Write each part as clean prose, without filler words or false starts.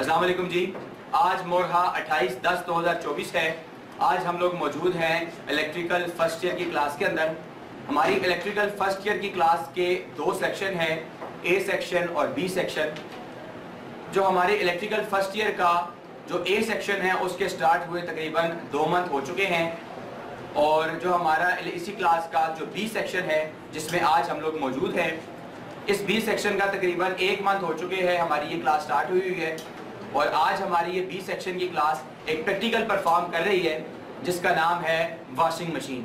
अस्सलाम वालेकुम जी। आज मोरहा 28/10/2024 है। आज हम लोग मौजूद हैं इलेक्ट्रिकल फर्स्ट ईयर की क्लास के अंदर। हमारी इलेक्ट्रिकल फर्स्ट ईयर की क्लास के दो सेक्शन हैं, ए सेक्शन और बी सेक्शन। जो हमारे इलेक्ट्रिकल फर्स्ट ईयर का जो ए सेक्शन है उसके स्टार्ट हुए तकरीबन 2 मंथ हो चुके हैं, और जो हमारा इसी क्लास का जो बी सेक्शन है जिसमें आज हम लोग मौजूद हैं, इस बी सेक्शन का तकरीबन 1 मंथ हो चुके हैं हमारी ये क्लास स्टार्ट हुई है। और आज हमारी ये बी सेक्शन की क्लास एक प्रैक्टिकल परफॉर्म कर रही है जिसका नाम है वॉशिंग मशीन।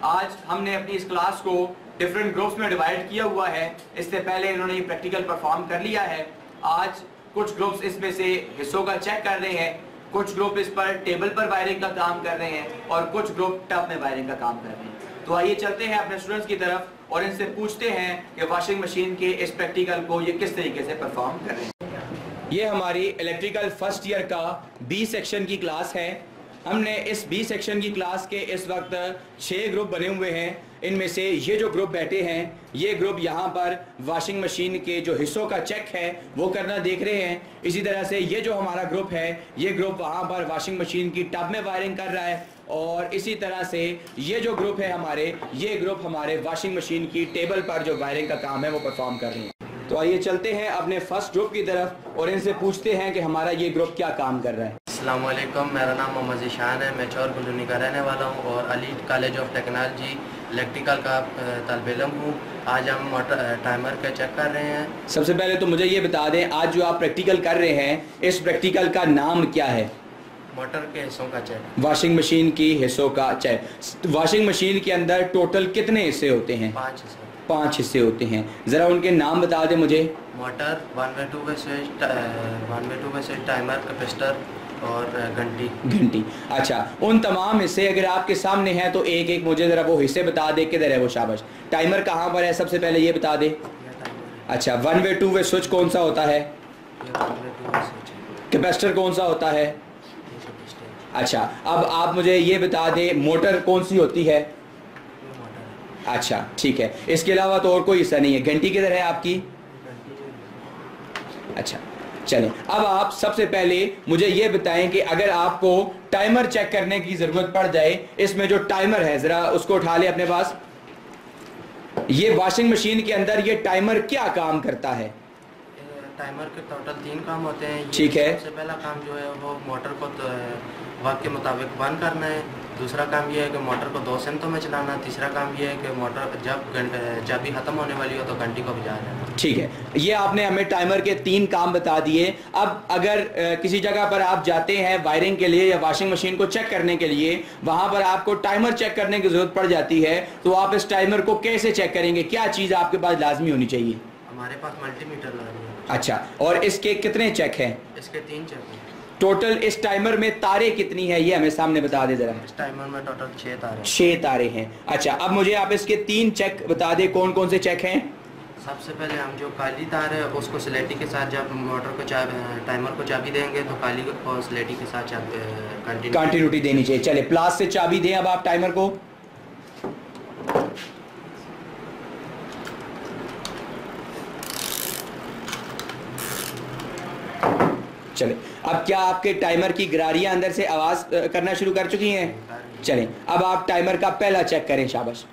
आज हमने अपनी इस क्लास को डिफरेंट ग्रुप्स में डिवाइड किया हुआ है। इससे पहले इन्होंने ये प्रैक्टिकल परफॉर्म कर लिया है। आज कुछ ग्रुप्स इसमें से हिस्सों का चेक कर रहे हैं, कुछ ग्रुप इस पर टेबल पर वायरिंग का काम कर रहे हैं और कुछ ग्रुप टब में वायरिंग का काम कर रहे हैं। तो आइए चलते हैं अपने स्टूडेंट्स की तरफ और इनसे पूछते हैं कि वॉशिंग मशीन के इस प्रैक्टिकल को ये किस तरीके से परफॉर्म कर रहे हैं। ये हमारी इलेक्ट्रिकल फर्स्ट ईयर का बी सेक्शन की क्लास है। हमने इस बी सेक्शन की क्लास के इस वक्त 6 ग्रुप बने हुए हैं। इनमें से ये जो ग्रुप बैठे हैं, ये ग्रुप यहाँ पर वॉशिंग मशीन के जो हिस्सों का चेक है वो करना देख रहे हैं। इसी तरह से ये जो हमारा ग्रुप है, ये ग्रुप वहाँ पर वॉशिंग मशीन की टब में वायरिंग कर रहा है। और इसी तरह से ये जो ग्रुप है हमारे, ये ग्रुप हमारे वॉशिंग मशीन की टेबल पर जो वायरिंग का काम है वो परफॉर्म कर रहे हैं। तो आइए चलते हैं अपने फर्स्ट ग्रुप की तरफ और इनसे पूछते हैं कि हमारा ये ग्रुप क्या काम कर रहा है। अस्सलाम वालेकुम, मेरा नाम मोहम्मद ज़ीशान है। मैं चौर कॉलोनी का रहने वाला हूँ और Ali college of technology electrical का तालिब इल्म हूँ। आज हम मोटर टाइमर का चेक कर रहे हैं। सबसे पहले तो मुझे ये बता दें, आज जो आप प्रैक्टिकल कर रहे हैं, इस प्रैक्टिकल का नाम क्या है? मोटर के हिस्सों का चेक। वॉशिंग मशीन की हिस्सों का चेक। वॉशिंग मशीन के अंदर टोटल कितने हिस्से होते हैं? 5 हिस्से होते हैं। ज़रा उनके नाम बता दें मुझे। मोटर, 1/2 स्विच, टाइमर, कैपेसिटर और घंटी। अच्छा, उन तमाम हिस्से अगर आपके सामने हैं तो एक एक मुझे ज़रा वो हिस्से बता दे, किधर है वो? शाबाश। टाइमर कहाँ पर है सबसे पहले ये बता दे। अच्छा, 1/2 स्विच कौन सा होता है? कैपेसिटर कौन सा होता है? अच्छा, अब आप मुझे ये बता दें मोटर कौन सी होती है? अच्छा, ठीक है। इसके अलावा तो और कोई हिस्सा नहीं है। घंटी किधर है आपकी? अच्छा, चलें। अब आप सबसे पहले मुझे ये बताएं कि अगर आपको टाइमर चेक करने की ज़रूरत पड़ जाए, इसमें जो टाइमर है ज़रा उसको उठा ले अपने पास। ये वॉशिंग मशीन के अंदर ये टाइमर क्या काम करता है? टाइमर के टोटल 3 काम होते हैं। ठीक है। सबसे पहला काम जो है वो मोटर को वक्त के मुताबिक बंद करना है। दूसरा काम ये है कि मोटर को 2 सिमतों में चलाना। तीसरा काम ये है कि मोटर जब भी ख़त्म होने वाली हो तो घंटी को बजा लेना। ठीक है, ये आपने हमें टाइमर के 3 काम बता दिए। अब अगर किसी जगह पर आप जाते हैं वायरिंग के लिए या वॉशिंग मशीन को चेक करने के लिए, वहां पर आपको टाइमर चेक करने की जरूरत पड़ जाती है, तो आप इस टाइमर को कैसे चेक करेंगे? क्या चीज़ आपके पास लाजमी होनी चाहिए? हमारे पास मल्टीमीटर लगा है। अच्छा, और इसके कितने चेक हैं? इसके 3 चेक हैं। टोटल इस टाइमर में तारे कितनी है ये हमें सामने बता दे जरा। इस टाइमर में टोटल 6 तारे हैं। 6 तारे हैं। अच्छा, अब मुझे आप इसके 3 चेक बता दे, कौन कौन से चेक हैं? सबसे पहले हम जो काली तार है उसको स्लेटी के साथ, जब मोटर को टाइमर को चाबी देंगे तो काली और स्लेटी के साथ कंटिन्यूटी देनी चाहिए। चले, प्लास से चाबी दें अब आप टाइमर को। चले, अब क्या आपके टाइमर की गरारियां अंदर से आवाज करना शुरू कर चुकी हैं? चलें, अब आप टाइमर का पहला चेक करें। शाबाश।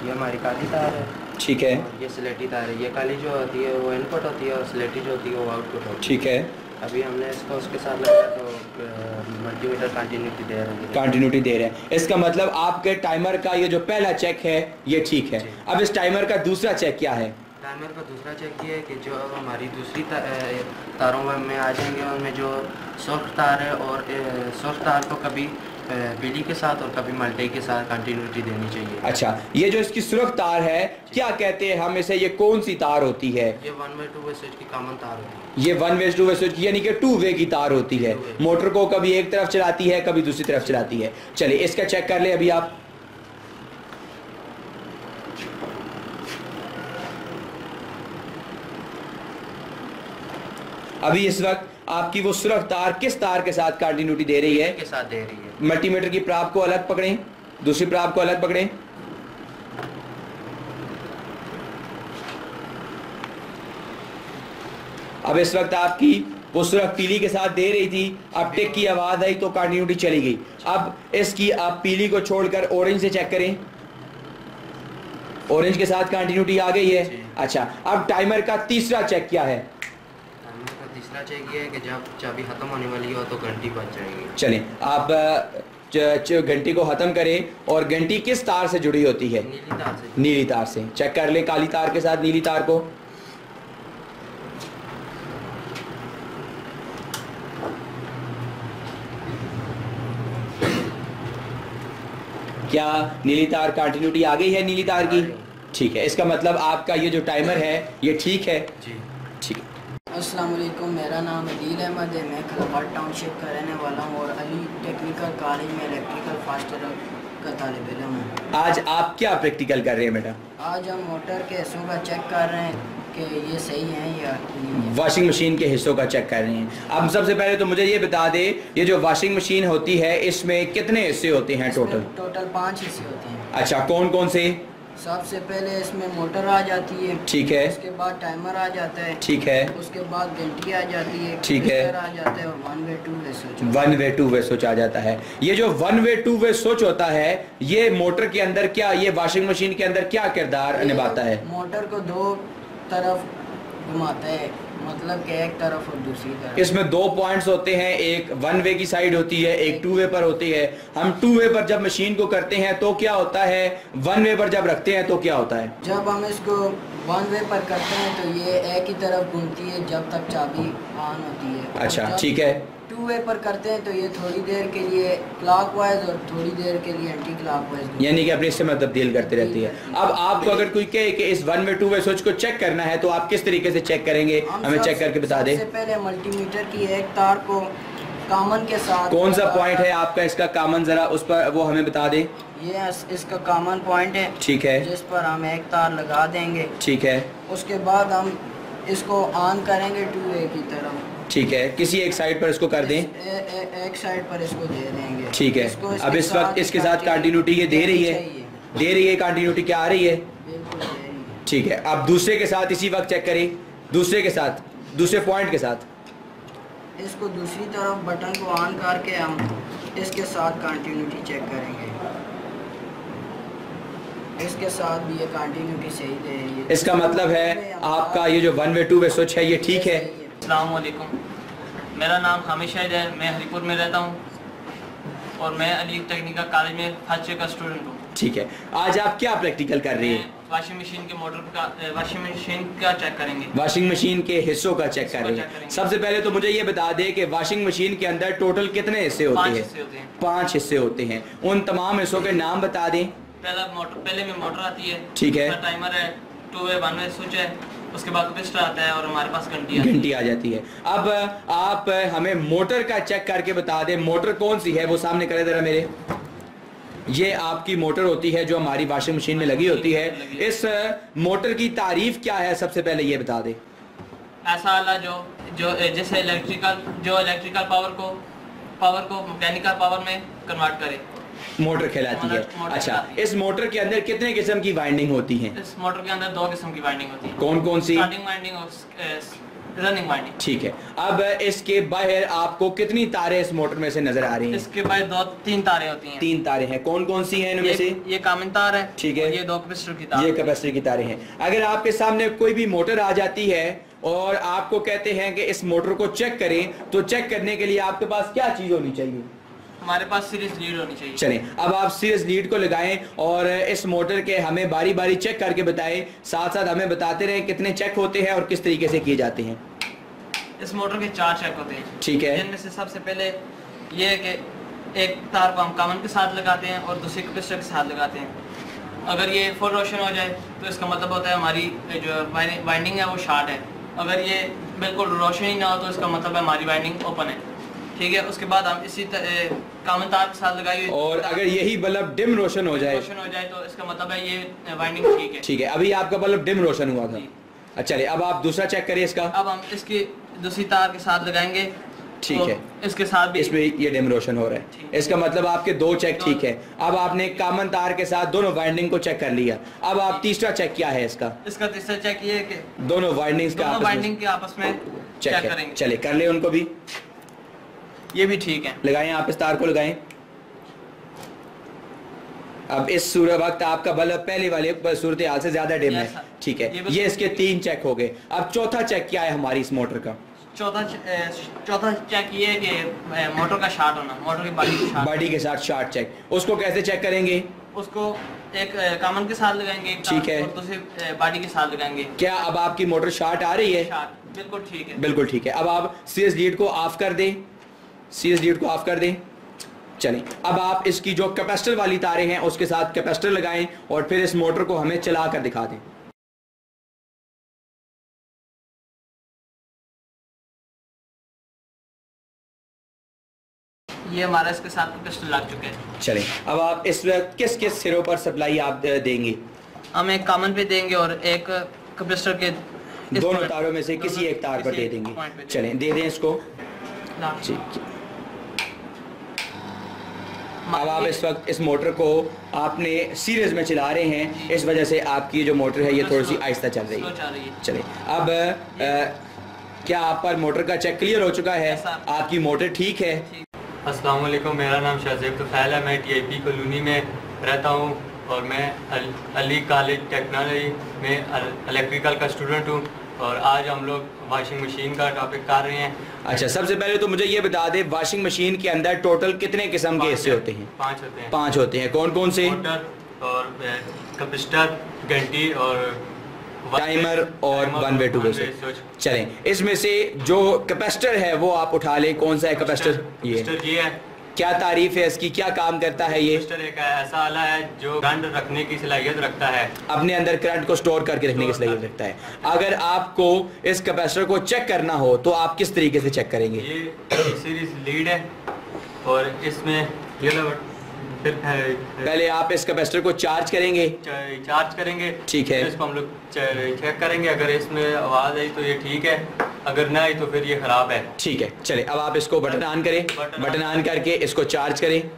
ये हमारी काली तार है। ठीक है। ये स्लेटी तार है। ये काली जो होती है वो इनपुट होती है और स्लेटी जो होती है वो आउटपुट होती है। ठीक है। अभी हमने इसको उसके साथ लगाया तो मल्टीमीटर कंटिन्यूटी दे रहे हैं। इसका मतलब आपके टाइमर का ये जो पहला चेक है ये ठीक है। अब इस टाइमर का दूसरा चेक क्या है? टाइमर का दूसरा चेक ये है कि जो हमारी दूसरी तारों में आ जाएंगे, उनमें जो सॉफ्ट तार है और सॉफ्ट तार को कभी पीली के साथ और कभी मल्टी के साथ कंटिन्यूटी देनी चाहिए। अच्छा, ये जो इसकी सुरख तार है क्या कहते हैं हम इसे? ये कौन सी तार होती है? ये 1/2 स्विच की कॉमन तार होती है। ये 1/2 स्विच यानी कि 2 वे की तार होती है। मोटर को कभी एक तरफ चलाती है, कभी दूसरी तरफ चलाती है। चलिए, इसका चेक कर ले अभी आप। अभी इस वक्त आपकी वो सुरख तार किस तार के साथ कंटिन्यूटी दे रही है? के साथ दे रही है। मल्टीमीटर की प्राप को अलग पकड़ें, दूसरी प्राप को अलग पकड़ें। अब इस वक्त आपकी उस वक्त पीली के साथ दे रही थी, अब टिक की आवाज़ आई तो कंटिन्यूटी चली गई। अब इसकी आप पीली को छोड़कर ऑरेंज से चेक करें, ऑरेंज के साथ कंटिन्यूटी आ गई है। अच्छा, अब टाइमर का तीसरा चेक क्या है? टाइमर का तीसरा चेक ये है कि जब चाबी खत्म होने वाली हो तो घंटी बज जाएगी। चलें, आप घंटी को ख़त्म करें और घंटी किस तार से जुड़ी होती है? नीली तार से। नीली तार से। चेक कर लें काली तार के साथ नीली तार को। क्या नीली तार कंटिन्यूटी आ गई है नीली तार की? ठीक है, इसका मतलब आपका ये जो टाइमर है ये ठीक है जी। ठीक है। अस्सलाम वालेकुम, मेरा नाम अदील अहमद है। मैं खलवाड़ टाउनशिप का रहने वाला हूँ और अली टेक्निकल कॉलेज में इलेक्ट्रिकल फास्ट ईयर का तालिब इल्म हूँ। आज आप क्या प्रैक्टिकल कर रहे हैं बेटा? आज हम मोटर के हिस्सों का चेक कर रहे हैं कि ये सही है या नहीं है। वॉशिंग मशीन के हिस्सों का चेक कर रहे हैं। अब सबसे पहले तो मुझे ये बता दे, ये जो वॉशिंग मशीन होती है इसमें कितने हिस्से होते हैं टोटल? टोटल 5 हिस्से होते हैं। अच्छा, कौन कौन से? सबसे पहले इसमें मोटर आ जाती है। ठीक है। उसके बाद टाइमर आ जाता है। ठीक है। उसके बाद घंटी आ जाती है। ठीक है। आ जाता है और 1 वे 2 वे स्विच। 1 वे 2 वे स्विच आ जाता है। ये जो 1 वे 2 वे स्विच होता है ये मोटर के अंदर क्या, ये वॉशिंग मशीन के अंदर क्या किरदार निभाता है? मोटर को 2 तरफ घुमाता है, मतलब कि एक तरफ और दूसरी तरफ। इसमें 2 पॉइंट्स होते हैं, एक 1 वे की साइड होती है, एक 2 वे पर होती है। हम 2 वे पर जब मशीन को करते हैं तो क्या होता है, 1 वे पर जब रखते हैं तो क्या होता है? जब हम इसको 1 वे पर करते हैं तो ये एक ही तरफ घूमती है जब तक चाबी ऑन होती है। अच्छा, ठीक है। 2 वे पर करते हैं तो ये थोड़ी देर के लिए क्लॉकवाइज और थोड़ी देर के लिए एंटी क्लॉकवाइज, यानी कि अपने समय तब्दील करते रहती है। अब आपको अगर कोई कहे कि इस 1 वे 2 वे स्विच को चेक करना है तो आप किस तरीके से चेक करेंगे? हमें चेक करके बता दें। सबसे पहले मल्टीमीटर की एक तार को कॉमन के साथ, कौन सा पॉइंट है आपका इसका कॉमन, जरा उस पर वो हमें बता दें। ये इसका कॉमन पॉइंट है। ठीक है। जिस पर हम एक तार लगा देंगे। ठीक है। उसके बाद हम इसको ऑन करेंगे 2 वे की तरफ। ठीक है, किसी एक साइड पर इसको कर दें। एक साइड पर इसको दे देंगे। ठीक है। अब इस वक्त इसके साथ कंटिन्यूटी ये दे रही है, दे रही है कंटिन्यूटी, क्या आ रही है? बिल्कुल दे रही है। ठीक है। अब दूसरे के साथ इसी वक्त चेक करें, दूसरे के साथ, दूसरे पॉइंट के साथ। इसको दूसरी तरफ बटन को ऑन करके हम इसके साथ कंटिन्यूटी चेक करेंगे। इसके साथ भी ये कंटिन्यूटी सही दे रही है। इसका मतलब है आपका ये जो 1 वे 2 वे स्विच है ये ठीक है। अस्सलाम वालेकुम, मेरा नाम हामिद शाहिद है। मैं हरीपुर में रहता हूँ और मैं अली टेक्निकल कॉलेज में फर्स्ट ईयर का स्टूडेंट हूँ। ठीक है। आज आप क्या प्रैक्टिकल कर रही हैं? वॉशिंग मशीन के मोटर का, वॉशिंग मशीन का चेक करेंगे। वॉशिंग मशीन के हिस्सों का चेक कर रही है। सबसे पहले तो मुझे ये बता दे कि वॉशिंग मशीन के अंदर टोटल कितने हिस्से होते हैं? 5 हिस्से होते हैं। 5 हिस्से होते हैं। उन तमाम हिस्सों के नाम बता दें। पहले में मोटर आती है। ठीक है। टाइमर है, 2 वे 1 वे स्विच है, उसके बाद कैपेसिटर आता है और हमारे पास घंटी आ जाती है। अब आप हमें मोटर का चेक करके बता दें, मोटर कौन सी है वो सामने करे जरा मेरे। ये आपकी मोटर होती है जो हमारी वॉशिंग मशीन में लगी होती है। इस मोटर की तारीफ क्या है सबसे पहले ये बता दे। ऐसा वाला जो जैसे इलेक्ट्रिकल पावर को मैकेनिकल पावर में कन्वर्ट करे, मोटर कहलाती है। अच्छा, इस मोटर के अंदर कितने किस्म की वाइंडिंग होती हैं? इस मोटर के अंदर 2 किस्म की वाइंडिंग होती है। कौन कौन सी? स्टार्टिंग वाइंडिंग और रनिंग वाइंडिंग। ठीक है। अब इसके बाहर आपको कितनी तारें इस मोटर में से नजर आ रही हैं? इसके बाहर 2-3 तारें होती हैं। 3 तारें हैं। कौन कौन सी हैं इनमें से? ये कॉमन तार है। ठीक है। ये 2 कैपेसिटर की तार। ये कैपेसिटर की तारें हैं। अगर आपके सामने कोई भी मोटर आ जाती है और आपको कहते हैं कि इस मोटर को चेक करें, तो चेक करने के लिए आपके पास क्या चीज होनी चाहिए? हमारे पास सीरीज लीड होनी चाहिए। चलें, अब आप सीरीज लीड को लगाएं और इस मोटर के हमें बारी बारी चेक करके बताएं, साथ साथ हमें बताते रहें कितने चेक होते हैं और किस तरीके से किए जाते हैं। इस मोटर के 4 चेक होते हैं। ठीक है। जिनमें से सबसे पहले ये है कि एक तार को हम कॉमन के साथ लगाते हैं और दूसरे कैपेसिटर के साथ लगाते हैं। अगर ये फुल रोशन हो जाए तो इसका मतलब होता है हमारी जो वाइंडिंग है वो शॉर्ट है। अगर ये बिल्कुल रोशन ही ना हो तो इसका मतलब है हमारी वाइंडिंग ओपन है। ठीक है। उसके बाद हम इसी कॉमन तार के साथ लगाइए और अगर यही बल्ब डिम रोशन हो जाए तो इसका मतलब है ये वाइंडिंग ठीक है। ठीक है। अभी आपका बल्ब डिम रोशन हुआ था। अच्छा, चलिए अब आप दूसरा चेक करिए इसका। अब हम इसकी दूसरी तार के साथ लगाएंगे। ठीक है। इसके साथ भी इसमें ये डिम रोशन हो रहा है। इसका मतलब आपके 2 चेक ठीक है। अब आपने कॉमन तार के साथ दोनों वाइंडिंग को चेक कर लिया। अब आप तीसरा चेक क्या है इसका? इसका तीसरा चेक ये है कि दोनों वाइंडिंग के आपस में चेक करेंगे। चले कर ले उनको भी, ये भी ठीक है। लगाएं आप इस तार को लगाएं। अब इस सूरत वक्त आपका बल्ब पहले वाले सूरत हाल से ज्यादा डिम है, ठीक है। ये इसके 3 चेक हो गए। अब चौथा चेक क्या है हमारी इस मोटर का? चौथा चेक ये है कि मोटर का शॉर्ट होना, मोटर की बॉडी के साथ शॉर्ट चेक। उसको कैसे चेक करेंगे? उसको एक कॉमन के साथ लगाएंगे, ठीक है, और दूसरे बॉडी के साथ लगाएंगे। क्या अब आपकी मोटर शॉर्ट आ रही है? बिल्कुल ठीक है, बिल्कुल ठीक है। अब आप सीएस लीड को ऑफ कर दें, सीएस लीड को ऑफ कर दें। चलें, अब आप इसकी जो कैपेसिटर वाली तारें हैं उसके साथ कैपेसिटर लगाएं और फिर इस मोटर को हमें चला कर दिखा दें। ये हमारा इसके साथ कैपेसिटर लग चुके हैं। चलें, अब आप इस वक्त किस किस सिरों पर सप्लाई आप देंगे? हम एक कॉमन पे देंगे और एक कैपेसिटर के दोनों तारों में से किसी एक तार पर दे देंगे। चलें, दे दें इसको। ठीक, अब आप इस वक्त इस मोटर को आपने सीरीज में चला रहे हैं, इस वजह से आपकी जो मोटर है ये थोड़ी सी आहिस्ता चल रही है। चले, अब क्या आप पर मोटर का चेक क्लियर हो चुका है? आपकी मोटर ठीक है? अस्सलाम वालेकुम, मेरा नाम शाहज़ेब तुफ़ैल है। मैं टीआईपी कॉलोनी में रहता हूँ और मैं अली कॉलेज टेक्नोलॉजी में इलेक्ट्रिकल का स्टूडेंट हूँ और आज हम लोग वॉशिंग मशीन का टॉपिक कर रहे हैं। अच्छा, सबसे पहले तो मुझे ये बता दे, वॉशिंग मशीन के अंदर टोटल कितने किस्म के हिस्से होते हैं? 5 होते हैं। 5 होते हैं। कौन कौन से? मोटर और कैपेसिटर, घंटी और टाइमर और 1 वे 2 वे स्विच। चलें, इसमें से जो कैपेसिटर है वो आप उठा लें। कौन सा है कैपेसिटर? ये है। क्या तारीफ है इसकी, क्या काम करता है ये? कैपेसिटर एक ऐसा आला है जो करंट रखने की सलाहियत रखता है, अपने अंदर करंट को स्टोर करके रखने की सलाहियत रखता है। अगर आपको इस कैपेसिटर को चेक करना हो तो आप किस तरीके से चेक करेंगे? ये सीरीज लीड है और इसमें ये पहले आप इस कैपेसिटर को चार्ज करेंगे, ठीक है। इसको हम लोग चेक करेंगे, अगर इसमें आवाज आई तो ये ठीक है, अगर ना आई तो फिर ये खराब है, ठीक है। चले, अब आप इसको बटन ऑन करें, बटन ऑन करके इसको चार्ज करें,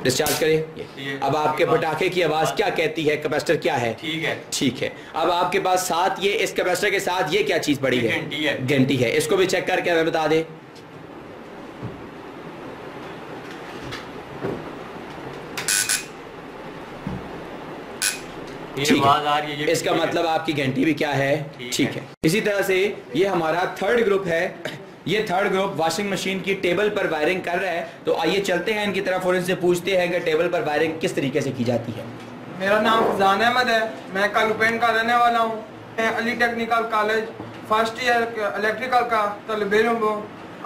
डिस्चार्ज करें। अब आपके पटाखे की आवाज क्या कहती है? कैपेसिटर क्या है? ठीक है, ठीक है। अब आपके पास साथ ये इस कैपेसिटर के साथ ये क्या चीज पड़ी है? घंटी है। इसको भी चेक करके हमें बता दे। आवाज आ रही है, इसका मतलब आपकी घंटी भी क्या है? ठीक है। इसी तरह से ये हमारा थर्ड ग्रुप है। ये थर्ड ग्रुप वॉशिंग मशीन की टेबल पर वायरिंग कर रहा है। तो आइए चलते हैं इनकी तरफ और इनसे पूछते हैं कि टेबल पर वायरिंग किस तरीके से की जाती है। मेरा नाम फजान अहमद है, मैं कालूपेन का रहने वाला हूँ। मैं Ali technical college first year electrical का तलबे हूँ।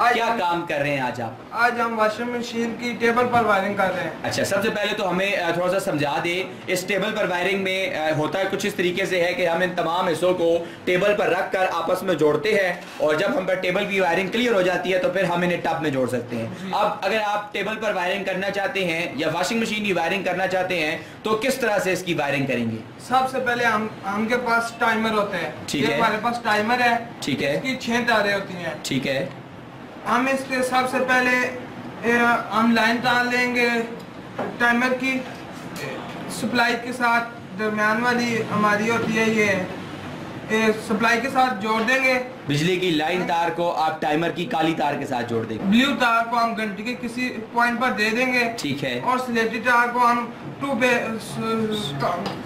क्या काम कर रहे हैं आज आप? आज हम वॉशिंग मशीन की टेबल पर वायरिंग कर रहे हैं। अच्छा, सबसे पहले तो हमें थोड़ा सा समझा दे, इस टेबल पर वायरिंग में होता है कुछ इस तरीके से है कि हम इन तमाम हिस्सों को टेबल पर रख कर आपस में जोड़ते हैं और जब हम पर टेबल की वायरिंग क्लियर हो जाती है तो फिर हम इन्हें टब में जोड़ सकते हैं। अब अगर आप टेबल पर वायरिंग करना चाहते हैं या वॉशिंग मशीन की वायरिंग करना चाहते हैं तो किस तरह से इसकी वायरिंग करेंगे? सबसे पहले हमके पास टाइमर होते हैं, ठीक है। हमारे पास टाइमर है, ठीक है। इसकी 6 तारें होती हैं, ठीक है। हम इसके सबसे पहले हम लाइन तार लेंगे टाइमर की, सप्लाई के साथ दरमियान वाली हमारी होती है ये सप्लाई के साथ जोड़ देंगे। बिजली की लाइन तार को आप टाइमर की काली तार के साथ जोड़ देंगे। ब्लू तार को हम घंटी के किसी पॉइंट पर दे देंगे, ठीक है। और स्लेटी तार को हम 2 पे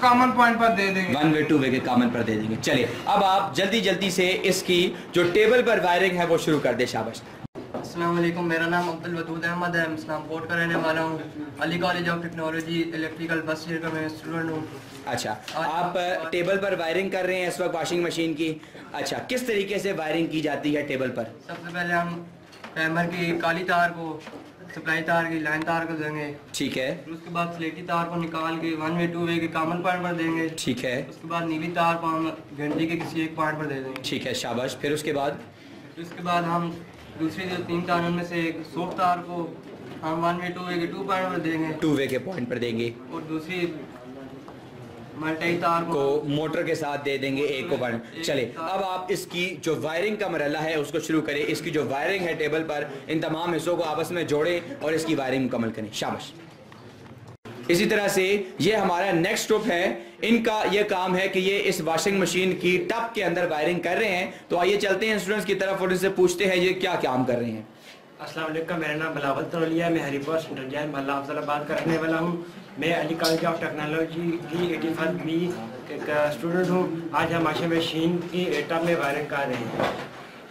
कॉमन पॉइंट पर दे देंगे, 1 वे 2 वे के कॉमन पर दे देंगे। चलिए, अब आप जल्दी जल्दी से इसकी जो टेबल पर वायरिंग है वो शुरू कर दे। शाबाश। अस्सलाम वालेकुम, मेरा नाम अब्दुल वदूद अहमद है, इस्लामकोट का रहने वाला हूँ। Ali college of technology electrical first year का मैं स्टूडेंट हूँ। अच्छा, आप टेबल पर वायरिंग कर रहे हैं इस वक्त वॉशिंग मशीन की। अच्छा, किस तरीके से वायरिंग की जाती है टेबल पर? सबसे पहले हम टाइमर की काली तार को सप्लाई तार की लाइन तार को देंगे, ठीक है। उसके बाद स्लेटी तार को निकाल के 1 वे 2 वे के कॉमन पॉइंट पर देंगे, ठीक है। उसके बाद नीली तार को हम घंटी के किसी एक पॉइंट पर दे देंगे, ठीक है। शाबाश। फिर उसके बाद हम दूसरी जो 3 तारों में से एक सॉफ्ट तार को हम 1 वे 2 वे के 2 पॉइंट पर देंगे, 2 वे के पॉइंट पर देंगे, और दूसरी मल्टी तार को मोटर के साथ दे देंगे एक को बन। चले, अब आप इसकी जो वायरिंग का मरहला है उसको शुरू करें। इसकी जो वायरिंग है टेबल पर, इन तमाम हिस्सों को आपस में जोड़ें और इसकी वायरिंग मुकम्मल करें। शाबाश। इसी तरह से ये हमारा नेक्स्ट ग्रुप है, इनका ये काम है कि ये इस वॉशिंग मशीन की टब के अंदर वायरिंग कर रहे हैं। तो आइए चलते हैं स्टूडेंट्स की तरफ और इनसे पूछते हैं ये क्या काम कर रहे हैं। अस्सलाम वालेकुम, मेरा नाम बिलावल तरोलिया, मैं हरीपुर सेंट्रल जैन मोहल्ला अफजलाबाद का रहने वाला हूँ। मैं अली कॉलेज ऑफ टेक्नोलॉजी की 85वीं का स्टूडेंट हूँ। आज हम वॉशिंग मशीन की टब में वायरिंग कर रहे हैं।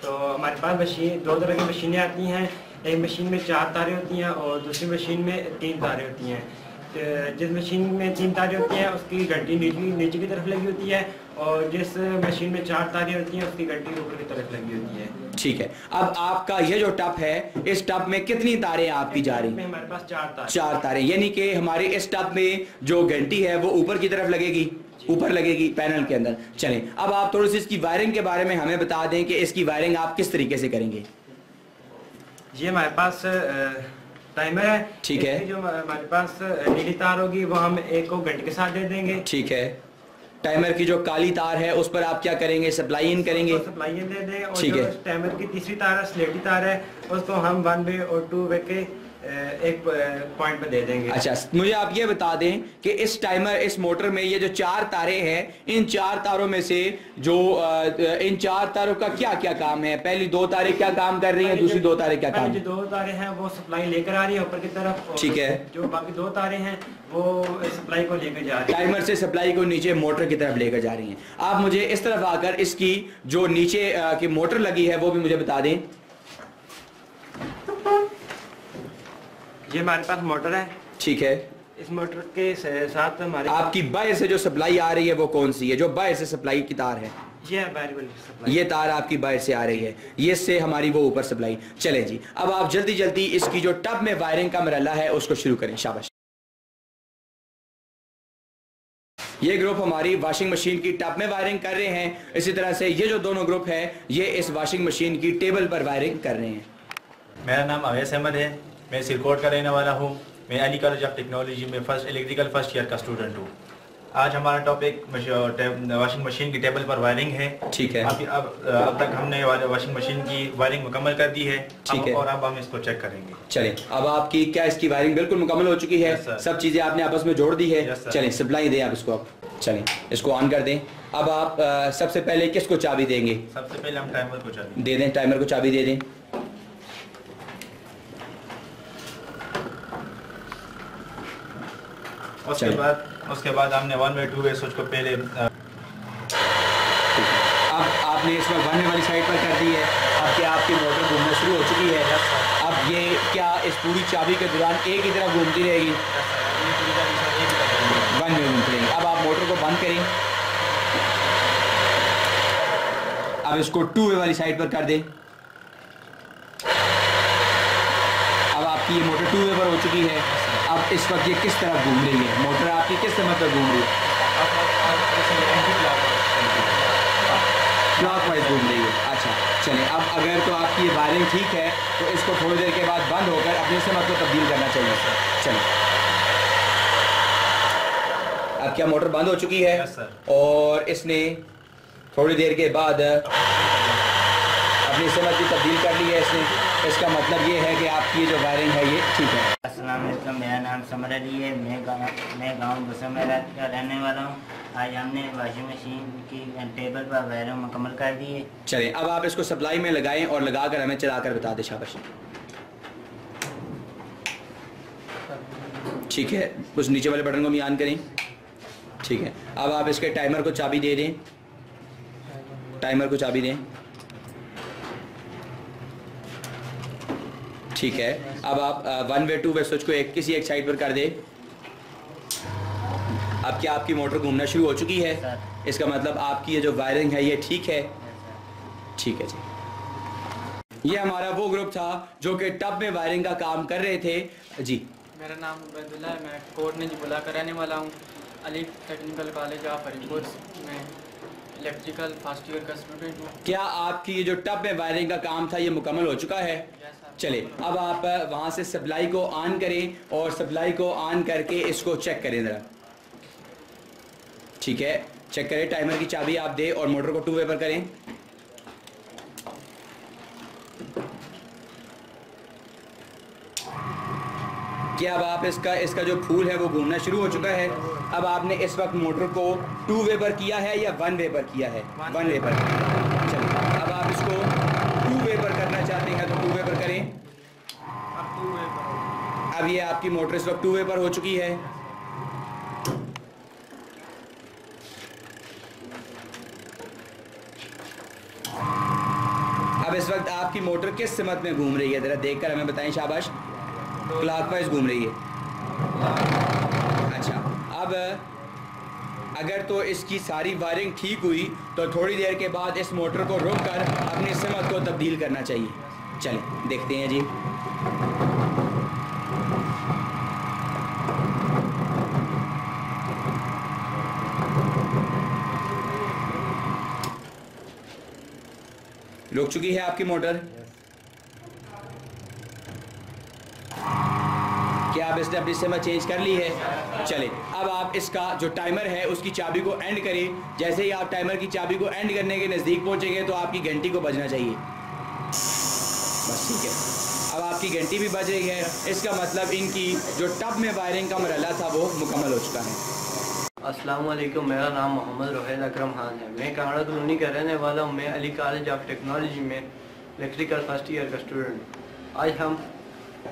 तो हमारे पास मशीन 2 तरह की मशीनें आती हैं। एक मशीन में 4 तारें होती हैं और दूसरी मशीन में 3 तारें होती हैं। जिस मशीन में 3 तारें होती हैं उसकी घंटी नीचे की तरफ लगी होती है और जिस मशीन में 4 तारें होती हैं उसकी घंटी ऊपर की तरफ लगी होती है। ठीक है, अब आपका ये जो टब है, इस टब में कितनी तारें आपकी जा रही हैं? हमारे पास 4 तारें। 4 तारें, यानी कि हमारे इस टब में जो घंटी है वो ऊपर की तरफ लगेगी, ऊपर लगेगी पैनल के अंदर। चलें, अब आप थोड़ी सी इसकी वायरिंग के बारे में हमें बता दें कि इसकी वायरिंग आप किस तरीके से करेंगे। ये हमारे पास टाइमर है। ठीक है, जो हमारे पास नीली तार होगी वो हम एक को घंटे के साथ दे देंगे। ठीक है, टाइमर की जो काली तार है उस पर आप क्या करेंगे, सप्लाई इन करेंगे। सप्लाई इन दे दें। और ठीक जो है, टाइमर की तीसरी तार है, स्लेटी तार है, उसको हम 1 वे और 2 वे के एक पॉइंट पे दे देंगे। अच्छा, मुझे आप ये बता दें कि इस टाइमर, इस मोटर में ये जो 4 तारें हैं, इन 4 तारों में से जो इन 4 तारों का क्या क्या काम है? पहली 2 तारें क्या काम कर रही हैं, दूसरी 2 तारें क्या काम? जो 2 तारें हैं वो सप्लाई लेकर आ रही है ऊपर की तरफ। ठीक है, जो बाकी 2 तारें हैं वो सप्लाई को लेकर जा रही है, टाइमर से सप्लाई को नीचे मोटर की तरफ लेकर जा रही हैं। आप मुझे इस तरफ आकर इसकी जो नीचे की मोटर लगी है वो भी मुझे बता दें। ये हमारे पास मोटर है। ठीक है, इस मोटर के साथ हमारे आपकी बाहर से जो सप्लाई आ रही है वो कौन सी है? जो बाहर से सप्लाई की तार है, ये बाहर वाली सप्लाई। ये तार आपकी बाहर से आ रही है, ये से हमारी वो ऊपर सप्लाई। चले जी, अब आप जल्दी जल्दी इसकी जो टब में वायरिंग का मरहला है उसको शुरू करें। शाबाश। ये ग्रुप हमारी वॉशिंग मशीन की टब में वायरिंग कर रहे हैं। इसी तरह से ये जो दोनों ग्रुप है ये इस वॉशिंग मशीन की टेबल पर वायरिंग कर रहे हैं। मेरा नाम अवैस अहमद है, मैं सिरकोट का रहने वाला हूँ। मैं अली कॉलेज ऑफ टेक्नोलॉजी में इलेक्ट्रिकल फर्स्ट ईयर का स्टूडेंट हूँ। आज हमारा टॉपिक वॉशिंग मशीन की टेबल पर वायरिंग है। ठीक है, अब तक हमने वॉशिंग मशीन की वायरिंग मुकम्मल कर दी है। ठीक है, और अब हम इसको चेक करेंगे। चलें, अब आपकी क्या इसकी वायरिंग बिल्कुल मुकम्मल हो चुकी है? सब चीजें आपने आपस में जोड़ दी है। चलें, सप्लाई दें आप इसको। अब चलें, इसको ऑन कर दें। अब आप सबसे पहले किसको चाबी देंगे? सबसे पहले हम टाइमर को चाबी दे दें, टाइमर को चाबी दे दें। उसके बाद हमने 1 वे 2 वे स्विच को पहले अब आपने इसमें 1 वे वाली साइड पर कर दी है। अब क्या आपकी मोटर घूमना शुरू हो चुकी है? अब ये क्या इस पूरी चाबी के दौरान एक ही तरफ घूमती रहेगी? 1 वे घूमती रहेगी। अब आप मोटर को बंद करें। अब इसको 2 वे वाली साइड पर कर दें। अब आपकी ये मोटर 2 वे पर हो चुकी है। अब इस वक्त ये किस तरफ घूम रही है? मोटर आपकी किस समय पर घूम रही है? क्लॉकवाइज घूम रही है। अच्छा, चलें, अब अगर तो आपकी ये वायरिंग ठीक है तो इसको थोड़ी देर के बाद बंद होकर अपने समय को तब्दील करना चाहिए। चलें, अब क्या मोटर बंद हो चुकी है? और इसने थोड़ी देर के बाद अपनी समय की तब्दील कर ली है इसने। इसका मतलब ये है कि आपकी जो वायरिंग है ये ठीक है। अस्सलाम वालेकुम, मेरा नाम समर अली है। मैं गाँव बसों में रहने वाला हूँ। आज हमने वॉशिंग मशीन की टेबल पर वायरिंग मुकम्मल कर दी है। चलें, अब आप इसको सप्लाई में लगाएं और लगाकर हमें चलाकर बता दें। शाबाश। ठीक है, उस नीचे वाले बटन को भी ऑन करें। ठीक है, अब आप इसके टाइमर को चाबी दे दें। टाइमर को चाबी दें। ठीक है, अब आप 1 वे 2 वे स्विच को किसी एक साइड पर कर दें। अब क्या आपकी मोटर घूमना शुरू हो चुकी है? इसका मतलब आपकी ये जो वायरिंग है ये ठीक है। ठीक है जी, ये हमारा वो ग्रुप था जो कि टब में वायरिंग का काम कर रहे थे जी। मेरा नाम उबैदुल्लाह है, मैं कोट ने बुला कर रहने वाला हूँ। Ali technical college of Haripur में इलेक्ट्रिकल फर्स्ट ईयर का स्टूडेंट हूँ। क्या आपकी ये जो टब में वायरिंग का काम था ये मुकम्मल हो चुका है? चले, अब आप वहाँ से सप्लाई को ऑन करें और सप्लाई को ऑन करके इसको चेक करें ज़रा। ठीक है, चेक करें। टाइमर की चाबी आप दें और मोटर को 2 वे पर करें। कि अब आप इसका जो फूल है वो घूमना शुरू हो चुका है। अब आपने इस वक्त मोटर को 2 वे पर किया है या 1 वे पर किया है? 1 वे पर। चलिए अब आप इसको 2 वे पर करना चाहते हैं तो 2 वे पर करें। अब ये आपकी मोटर इस वक्त 2 वे पर हो चुकी है। अब इस वक्त आपकी मोटर किस सिमत में घूम रही है, जरा देखकर हमें बताएं। शाबाश, क्लॉकवाइज घूम रही है। अच्छा, अब अगर तो इसकी सारी वायरिंग ठीक हुई तो थोड़ी देर के बाद इस मोटर को रोक कर अपनी सिमत को तब्दील करना चाहिए। चलें देखते हैं जी। रुक चुकी है आपकी मोटर। क्या आप इसने अपनी सिमत चेंज कर ली है? चले अब आप इसका जो टाइमर है उसकी चाबी को एंड करें। जैसे ही आप टाइमर की चाबी को एंड करने के नज़दीक पहुंचेंगे तो आपकी घंटी को बजना चाहिए। बस ठीक है, अब आपकी घंटी भी बज रही है। इसका मतलब इनकी जो टब में वायरिंग का मरहला था वो मुकम्मल हो चुका है। अस्सलाम वालेकुम, मेरा नाम मोहम्मद रोहित अकरम खान है। मैं कांगड़ा कॉलोनी का रहने वाला हूँ। मैं अली कॉलेज ऑफ टेक्नोलॉजी में इलेक्ट्रिकल फर्स्ट ईयर का स्टूडेंट हूँ। आज हम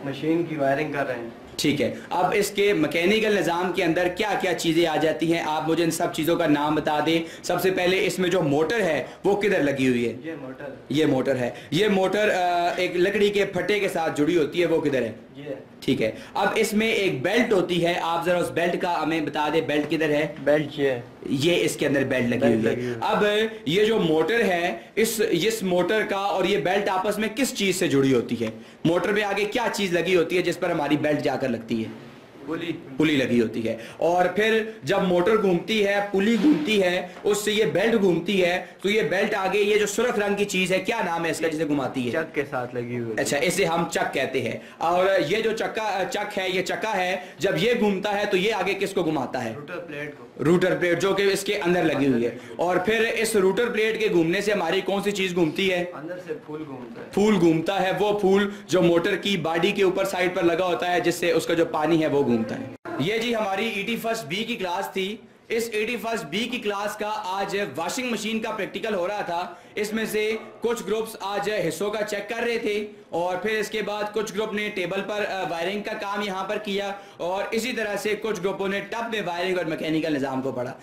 मशीन की वायरिंग कर रहे हैं। ठीक है, अब इसके मैकेनिकल निज़ाम के अंदर क्या क्या चीज़ें आ जाती हैं, आप मुझे इन सब चीज़ों का नाम बता दें। सबसे पहले इसमें जो मोटर है वो किधर लगी हुई है? ये मोटर है। ये मोटर एक लकड़ी के फट्टे के साथ जुड़ी होती है, वो किधर है? ये ठीक है। अब इसमें एक बेल्ट होती है, आप जरा उस बेल्ट का हमें बता दें। बेल्ट किधर है? बेल्ट ये इसके अंदर बेल्ट लगी हुई है। अब ये जो मोटर है, इस मोटर का और ये बेल्ट आपस में किस चीज से जुड़ी होती है? मोटर में आगे क्या चीज लगी होती है जिस पर हमारी बेल्ट जाकर लगती है? पुली लगी होती है। और फिर जब मोटर घूमती है, पुली घूमती है, उससे ये बेल्ट घूमती है, तो ये बेल्ट आगे ये जो सुर्ख रंग की चीज है, क्या नाम है इसका जिसे घुमाती है? चक के साथ लगी हुई। अच्छा, इसे हम चक कहते हैं। और ये जो चक है, ये चक्का है, जब ये घूमता है तो ये आगे किसको घुमाता है? रूटर प्लेट जो कि इसके अंदर लगी हुई है। और फिर इस रूटर प्लेट के घूमने से हमारी कौन सी चीज घूमती है? अंदर से फूल घूमता है। फूल घूमता है, वो फूल जो मोटर की बॉडी के ऊपर साइड पर लगा होता है, जिससे उसका जो पानी है वो घूमता है। ये जी हमारी 81st बी की क्लास थी। इस 81st बी की क्लास का आज वॉशिंग मशीन का प्रैक्टिकल हो रहा था। इसमें से कुछ ग्रुप्स आज हिस्सों का चेक कर रहे थे और फिर इसके बाद कुछ ग्रुप ने टेबल पर वायरिंग का काम यहाँ पर किया और इसी तरह से कुछ ग्रुपों ने टब में वायरिंग और मैकेनिकल निज़ाम को पढ़ा।